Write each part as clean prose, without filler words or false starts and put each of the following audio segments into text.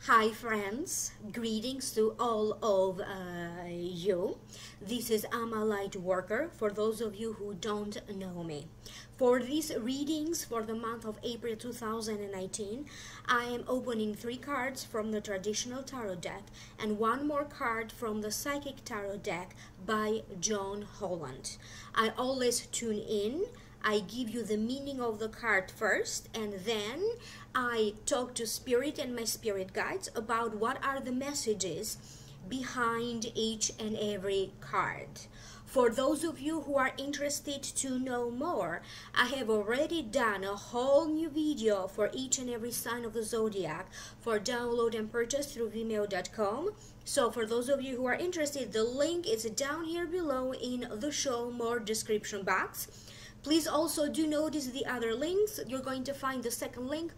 Hi friends, greetings to all of you. This is LightWorker, for those of you who don't know me. For these readings for the month of April 2019, I am opening 3 cards from the traditional tarot deck and 1 more card from the psychic tarot deck by John Holland. I always tune in. I give you the meaning of the card first, and then I talk to Spirit and my Spirit guides about what are the messages behind each and every card. For those of you who are interested to know more, I have already done a whole new video for each and every sign of the zodiac for download and purchase through vimeo.com. So for those of you who are interested, the link is down here below in the show more description box. Please also do notice the other links. You're going to find the second link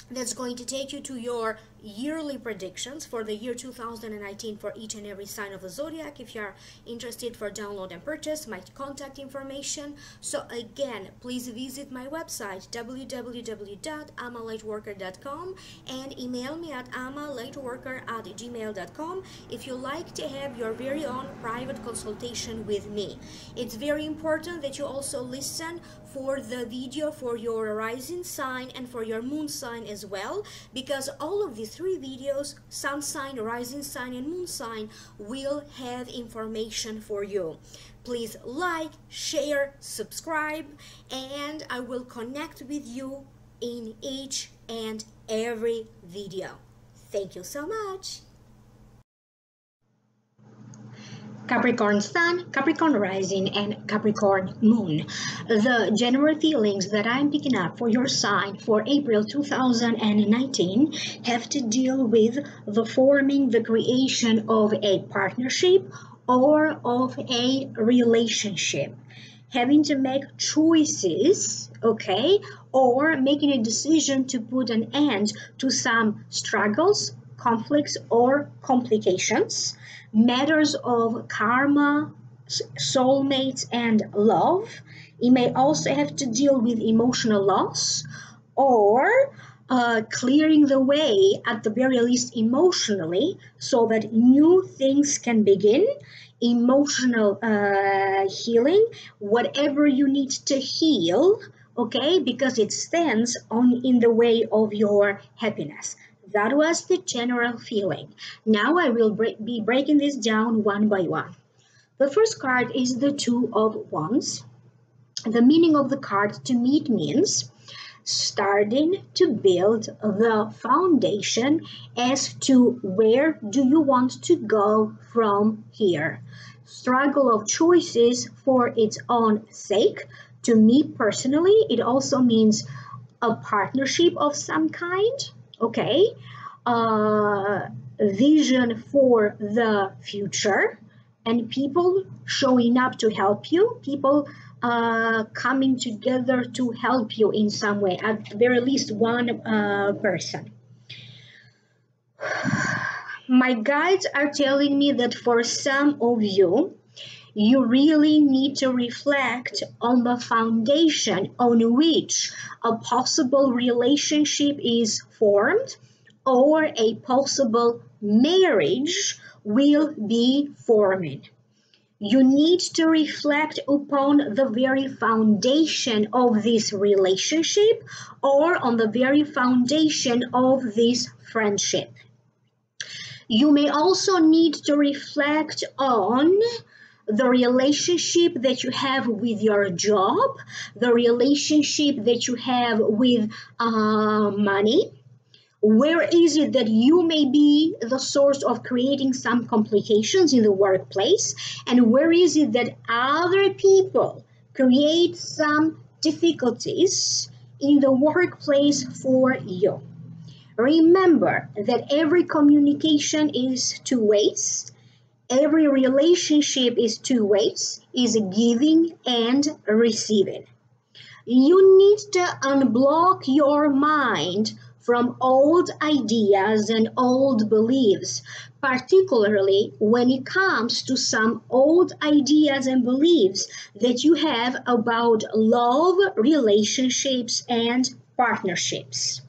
that's going to take you to your yearly predictions for the year 2019 for each and every sign of the zodiac. If you are interested for download and purchase, my contact information. So again, please visit my website www.amalightworker.com and email me at amalightworker@gmail.com if you like to have your very own private consultation with me. It's very important that you also listen for the video for your rising sign and for your moon sign as well, because all of these 3 videos, sun sign, rising sign and moon sign, will have information for you. Please like, share, subscribe, and I will connect with you in each and every video. Thank you so much. Capricorn Sun, Capricorn Rising, and Capricorn Moon. The general feelings that I'm picking up for your sign for April 2019 have to deal with the forming, the creation of a partnership or of a relationship. Having to make choices, okay, or making a decision to put an end to some struggles, conflicts, or complications. Matters of karma, soulmates, and love. It may also have to deal with emotional loss or clearing the way, at the very least emotionally, so that new things can begin. Emotional healing, whatever you need to heal, okay, because it stands in the way of your happiness. That was the general feeling. Now I will be breaking this down one by one. The first card is the 2 of Wands. The meaning of the card to me means starting to build the foundation as to where do you want to go from here. Struggle of choices for its own sake. To me personally, it also means a partnership of some kind. Okay, vision for the future, and people showing up to help you, people coming together to help you in some way, at the very least one person. My guides are telling me that for some of you, you really need to reflect on the foundation on which a possible relationship is formed or a possible marriage will be forming. You need to reflect upon the very foundation of this relationship or on the very foundation of this friendship. You may also need to reflect on the relationship that you have with your job, the relationship that you have with money. Where is it that you may be the source of creating some complications in the workplace? And where is it that other people create some difficulties in the workplace for you? Remember that every communication is 2 ways. Every relationship is 2 ways, is giving and receiving. You need to unblock your mind from old ideas and old beliefs. particularly when it comes to some old ideas and beliefs that you have about love, relationships, and partnerships.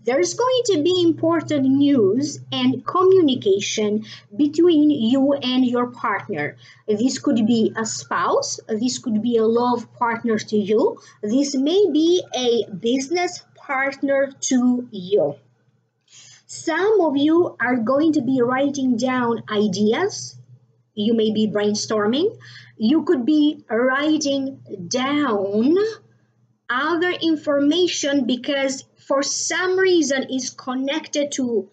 There's going to be important news and communication between you and your partner. This could be a spouse, this could be a love partner to you, this may be a business partner to you. Some of you are going to be writing down ideas. You may be brainstorming. You could be writing down other information because for some reason is connected to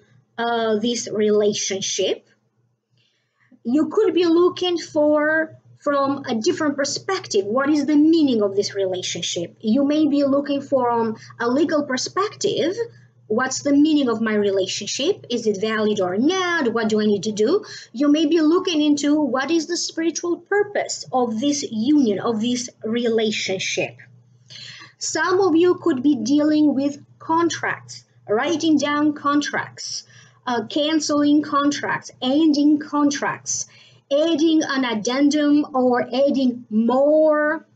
this relationship. You could be looking for from a different perspective. What is the meaning of this relationship? You may be looking from a legal perspective. What's the meaning of my relationship? Is it valid or not? What do I need to do? You may be looking into what is the spiritual purpose of this union, of this relationship. Some of you could be dealing with contracts, writing down contracts, canceling contracts, ending contracts, adding an addendum or adding more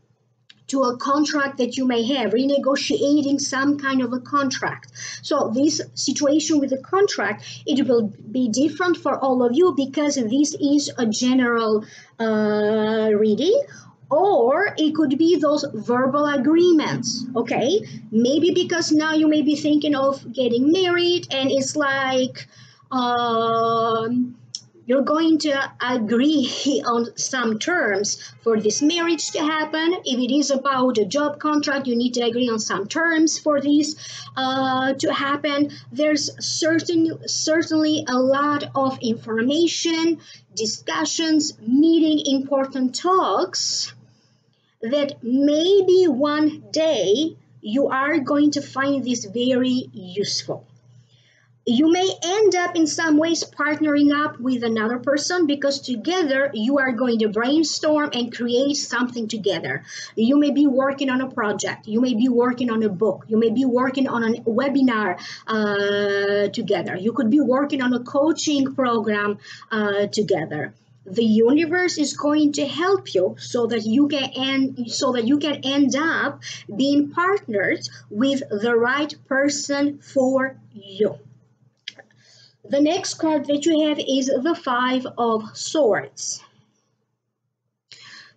to a contract that you may have, renegotiating some kind of a contract. So this situation with the contract, it will be different for all of you because this is a general reading. Or it could be those verbal agreements, okay? Maybe because now you may be thinking of getting married and it's like you're going to agree on some terms for this marriage to happen. If it is about a job contract, you need to agree on some terms for this to happen. There's certainly a lot of information, discussions, meeting important talks that maybe one day you are going to find this very useful. You may end up in some ways partnering up with another person because together you are going to brainstorm and create something together. You may be working on a project. You may be working on a book. You may be working on a webinar together. You could be working on a coaching program together. The universe is going to help you so that you can end up being partnered with the right person for you. The next card that you have is the Five of Swords.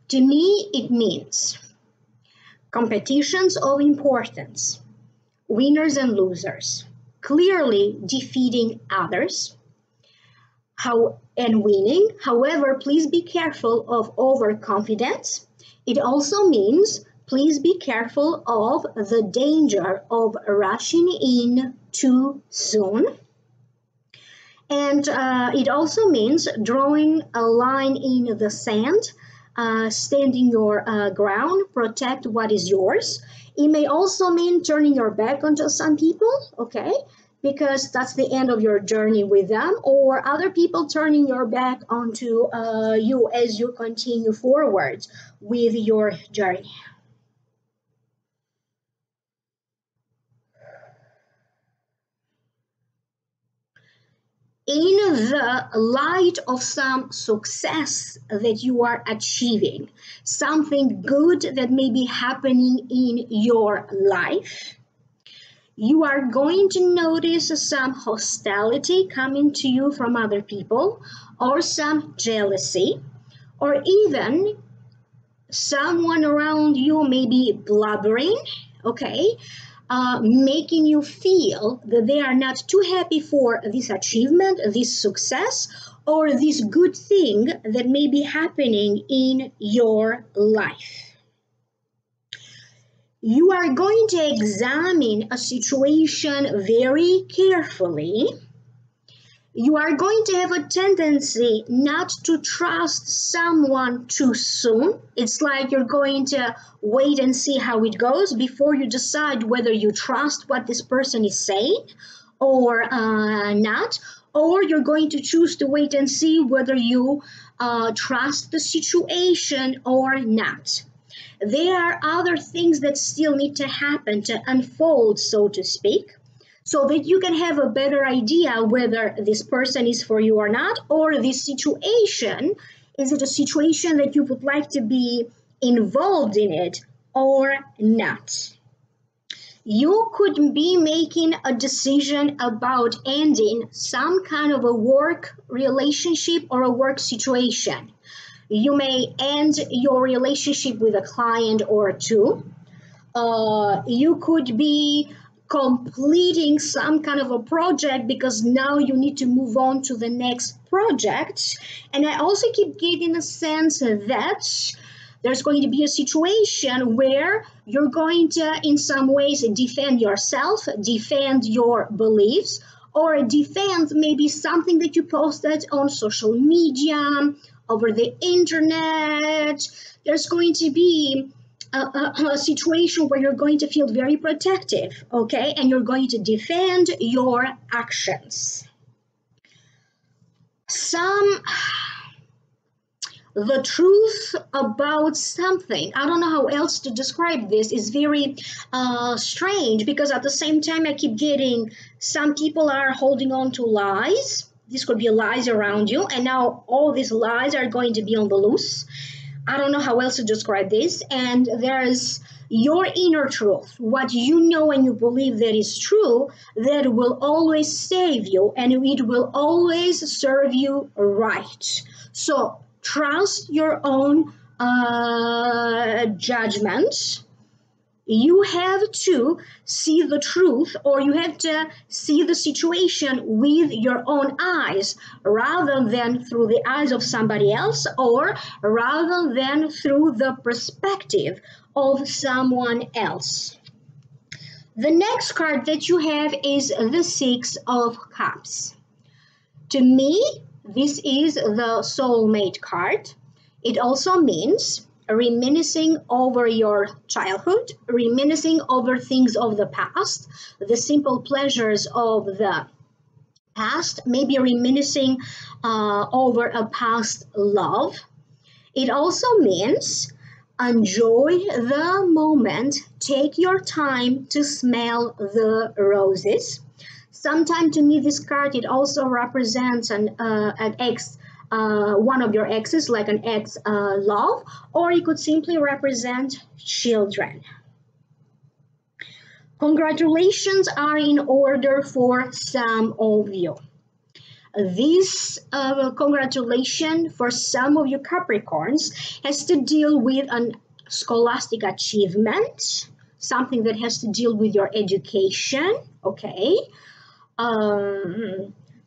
To me, it means competitions of importance, winners and losers, clearly defeating others, and winning. However, please be careful of overconfidence. It also means please be careful of the danger of rushing in too soon. And it also means drawing a line in the sand, standing your ground, protect what is yours. It may also mean turning your back onto some people, okay? Because that's the end of your journey with them, or other people turning your back onto you as you continue forward with your journey. In the light of some success that you are achieving, something good that may be happening in your life, you are going to notice some hostility coming to you from other people, or some jealousy, or even someone around you may be blubbering, okay? Making you feel that they are not too happy for this achievement, this success, or this good thing that may be happening in your life. You are going to examine a situation very carefully. You are going to have a tendency not to trust someone too soon. It's like you're going to wait and see how it goes before you decide whether you trust what this person is saying or not. Or you're going to choose to wait and see whether you trust the situation or not. There are other things that still need to happen to unfold, so to speak. so that you can have a better idea whether this person is for you or not, or this situation, is it a situation that you would like to be involved in it or not. You could be making a decision about ending some kind of a work relationship or a work situation. You may end your relationship with a client or two. You could be completing some kind of a project because now you need to move on to the next project. And I also keep getting a sense that there's going to be a situation where you're going to, in some ways, defend yourself, defend your beliefs, or defend maybe something that you posted on social media, over the internet. There's going to be a situation where you're going to feel very protective, okay? And you're going to defend your actions. The truth about something, I don't know how else to describe this, is very strange, because at the same time I keep getting some people are holding on to lies. This could be lies around you, and now all these lies are going to be on the loose. I don't know how else to describe this. And there's your inner truth, what you know and you believe that is true, that will always save you and it will always serve you right. So trust your own judgment. You have to see the truth, or you have to see the situation with your own eyes rather than through the eyes of somebody else, or rather than through the perspective of someone else. The next card that you have is the Six of Cups. To me, this is the soulmate card. It also means reminiscing over your childhood, reminiscing over things of the past, the simple pleasures of the past, maybe reminiscing over a past love. It also means enjoy the moment, take your time to smell the roses. Sometimes to me this card, it also represents an ex, one of your exes, like an ex love, or it could simply represent children. Congratulations are in order for some of you. This congratulation for some of you Capricorns has to deal with an scholastic achievement, something that has to deal with your education, okay?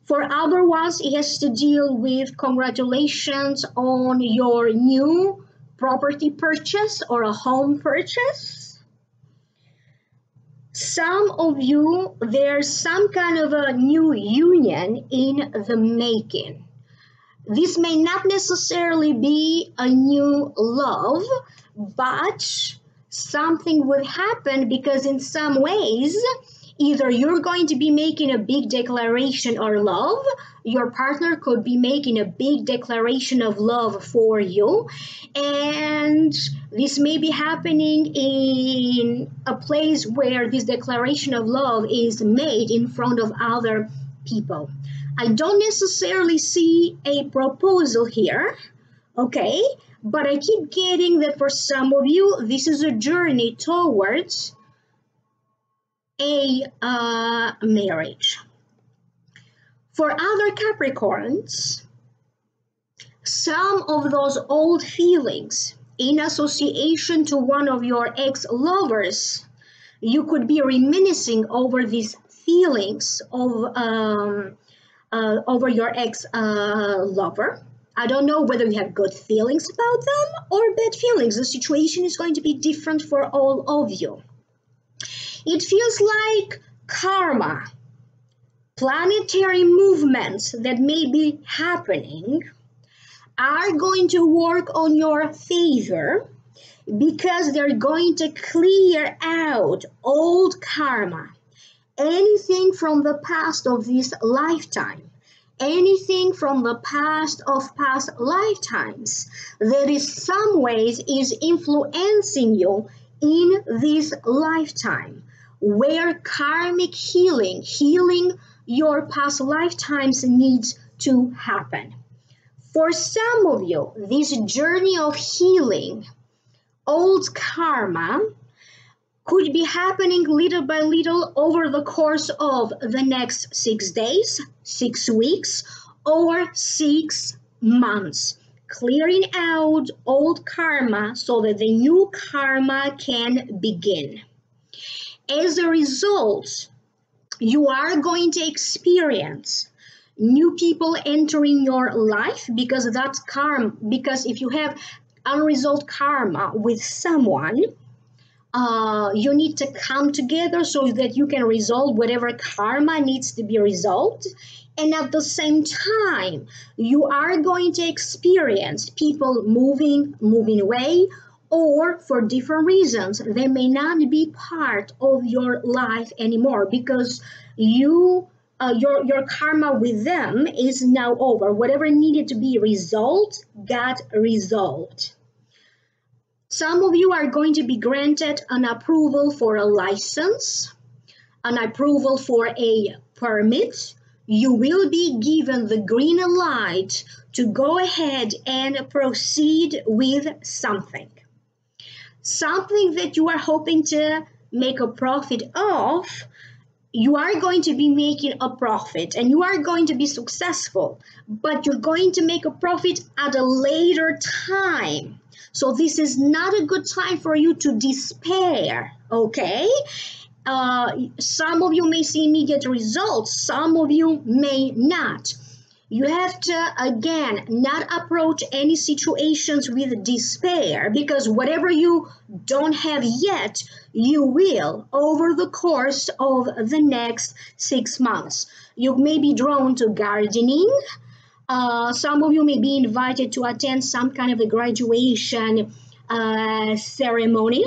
For other ones, it has to deal with congratulations on your new property purchase or a home purchase. Some of you, there's some kind of a new union in the making. This may not necessarily be a new love, but something would happen because in some ways, either you're going to be making a big declaration of love, your partner could be making a big declaration of love for you, and this may be happening in a place where this declaration of love is made in front of other people. I don't necessarily see a proposal here, okay? But I keep getting that for some of you, this is a journey towards a marriage. For other Capricorns, some of those old feelings in association to one of your ex-lovers, you could be reminiscing over these feelings of over your ex-lover. I don't know whether you have good feelings about them or bad feelings. The situation is going to be different for all of you. It feels like karma, planetary movements that may be happening are going to work on your favor because they're going to clear out old karma, anything from the past of this lifetime, anything from the past of past lifetimes that in some ways is influencing you in this lifetime. where karmic healing your past lifetimes needs to happen. For some of you, this journey of healing old karma could be happening little by little over the course of the next 6 days, 6 weeks, or 6 months, clearing out old karma so that the new karma can begin. As a result, you are going to experience new people entering your life, because that's karma. Because if you have unresolved karma with someone, you need to come together so that you can resolve whatever karma needs to be resolved. And at the same time, you are going to experience people moving away, or for different reasons, they may not be part of your life anymore because your karma with them is now over. Whatever needed to be resolved got resolved. Some of you are going to be granted an approval for a license, an approval for a permit. You will be given the green light to go ahead and proceed with something. Something that you are hoping to make a profit of. You are going to be making a profit and you are going to be successful, but you're going to make a profit at a later time. So this is not a good time for you to despair, okay? Some of you may see immediate results, some of you may not. You have to, again, not approach any situations with despair, because whatever you don't have yet, you will over the course of the next 6 months. You may be drawn to gardening. Some of you may be invited to attend some kind of a graduation ceremony.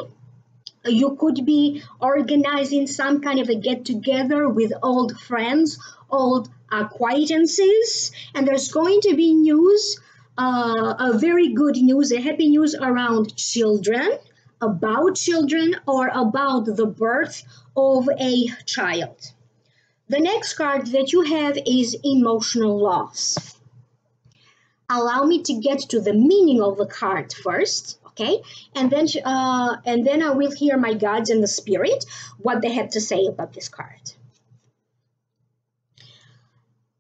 You could be organizing some kind of a get-together with old friends, old acquaintances, and there's going to be news, a very good news, a happy news around children, about children, or about the birth of a child. The next card that you have is emotional loss. Allow me to get to the meaning of the card first, okay? And then I will hear my guides and the spirit, what they have to say about this card.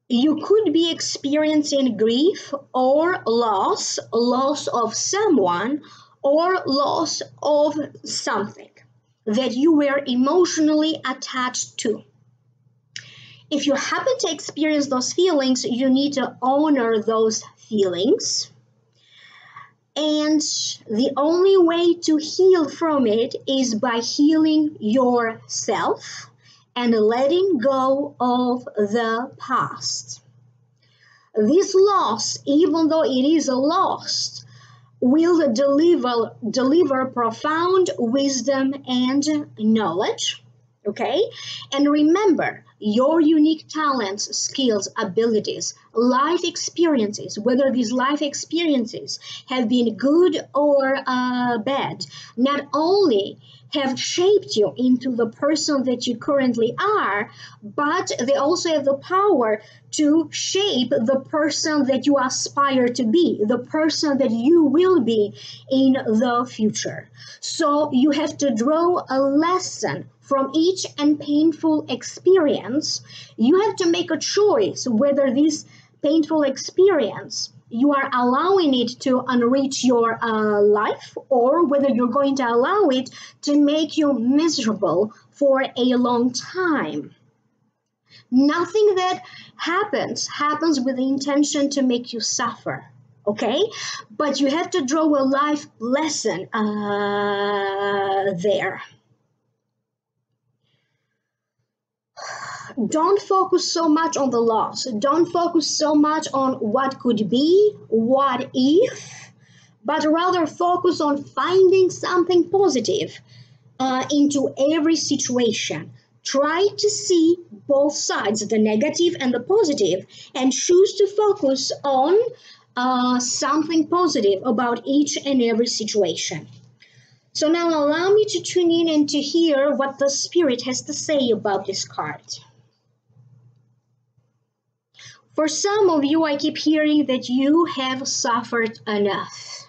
You could be experiencing grief or loss of someone or loss of something that you were emotionally attached to. If you happen to experience those feelings, you need to honor those feelings. And the only way to heal from it is by healing yourself and letting go of the past. This loss, even though it is a loss, will deliver profound wisdom and knowledge, okay? And remember, your unique talents, skills, abilities, life experiences, whether these life experiences have been good or bad, not only have shaped you into the person that you currently are, but they also have the power to shape the person that you aspire to be, the person that you will be in the future. So you have to draw a lesson from each and painful experience. You have to make a choice whether this painful experience you are allowing it to enrich your life, or whether you're going to allow it to make you miserable for a long time. Nothing that happens with the intention to make you suffer, okay? But you have to draw a life lesson there. Don't focus so much on the loss. Don't focus so much on what could be, what if, but rather focus on finding something positive into every situation. Try to see both sides, the negative and the positive, and choose to focus on something positive about each and every situation. So now allow me to tune in and to hear what the Spirit has to say about this card. For some of you, I keep hearing that you have suffered enough.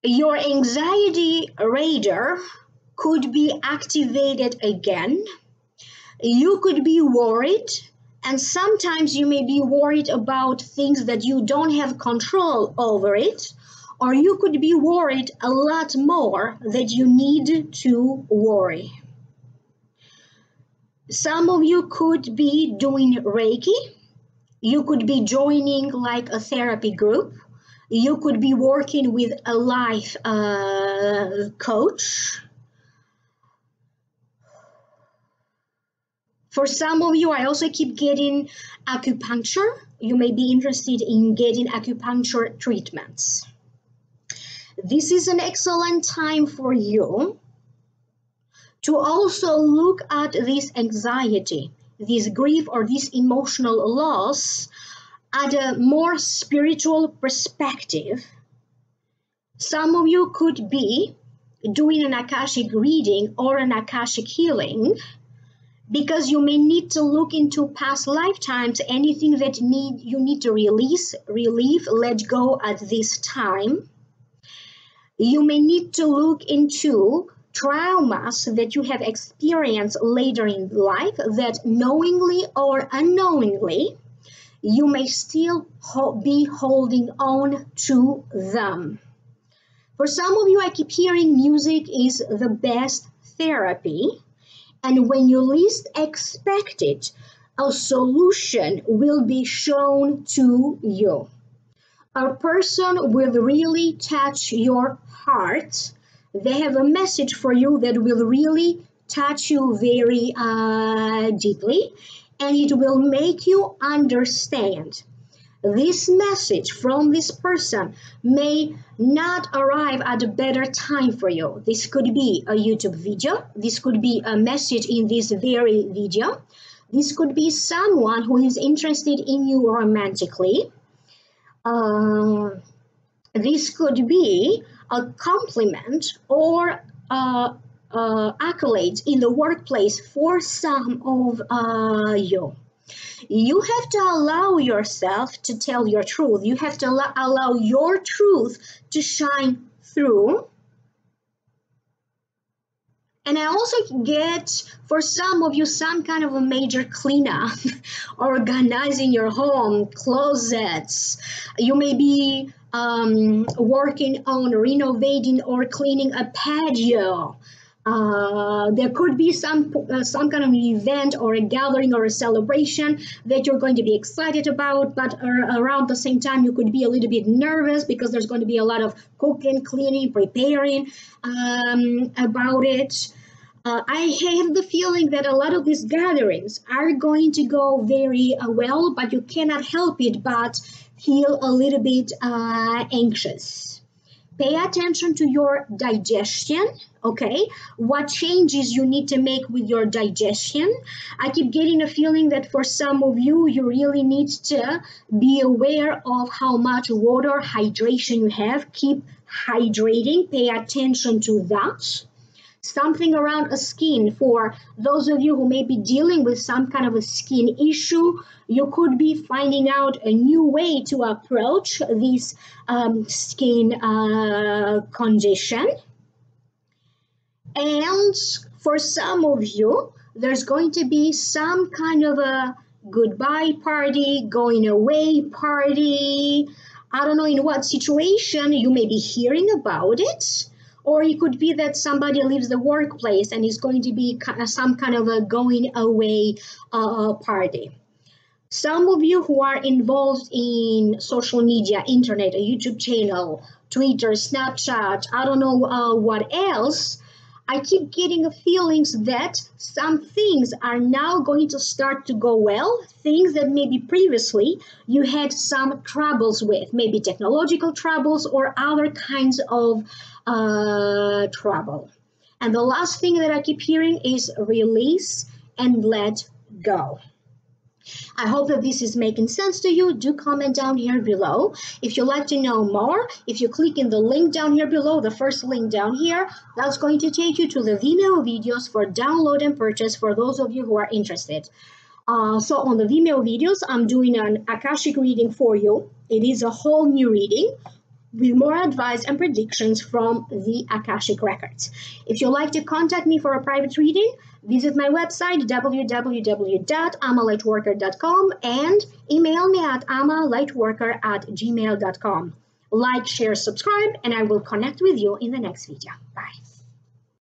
Your anxiety radar could be activated again. You could be worried, and sometimes you may be worried about things that you don't have control over it, or you could be worried a lot more that you need to worry. Some of you could be doing Reiki. You could be joining like a therapy group. You could be working with a life coach. For some of you, I also keep getting acupuncture. You may be interested in getting acupuncture treatments. This is an excellent time for you to also look at this anxiety, this grief, or this emotional loss at a more spiritual perspective. Some of you could be doing an Akashic reading or an Akashic healing, because you may need to look into past lifetimes, anything that you need to release, relieve, let go at this time. You may need to look into traumas that you have experienced later in life that knowingly or unknowingly, you may still be holding on to them. For some of you, I keep hearing music is the best therapy. And when you least expect it, a solution will be shown to you. A person will really touch your heart. They have a message for you that will really touch you very deeply, and it will make you understand. This message from this person may not arrive at a better time for you. This could be a YouTube video. This could be a message in this very video. This could be someone who is interested in you romantically. This could be a compliment or accolades in the workplace for some of you. You have to allow yourself to tell your truth. You have to allow your truth to shine through. And I also get, for some of you, some kind of a major cleanup, organizing your home, closets. You may be working on renovating or cleaning a patio. There could be some kind of event or a gathering or a celebration that you're going to be excited about, but around the same time you could be a little bit nervous because there's going to be a lot of cooking, cleaning, preparing about it. I have the feeling that a lot of these gatherings are going to go very well, but you cannot help it but feel a little bit anxious. Pay attention to your digestion, okay? What changes you need to make with your digestion. I keep getting a feeling that for some of you, you really need to be aware of how much water, hydration you have. Keep hydrating, pay attention to that. Something around a skin, for those of you who may be dealing with some kind of a skin issue, you could be finding out a new way to approach this skin condition. And for some of you, there's going to be some kind of a goodbye party, going away party. I don't know in what situation you may be hearing about it. Or it could be that somebody leaves the workplace and is going to be some kind of a going away party. Some of you who are involved in social media, internet, a YouTube channel, Twitter, Snapchat, I don't know what else, I keep getting a feelings that some things are now going to start to go well, things that maybe previously you had some troubles with, maybe technological troubles or other kinds of trouble. And the last thing that I keep hearing is release and let go. I hope that this is making sense to you. Do comment down here below. If you'd like to know more, if you click in the link down here below, the first link down here, that's going to take you to the Vimeo videos for download and purchase for those of you who are interested. So on the Vimeo videos, I'm doing an Akashic reading for you. It is a whole new reading with more advice and predictions from the Akashic records. If you'd like to contact me for a private reading, visit my website www.amalightworker.com and email me at amalightworker@gmail.com. Like, share, subscribe, and I will connect with you in the next video. Bye.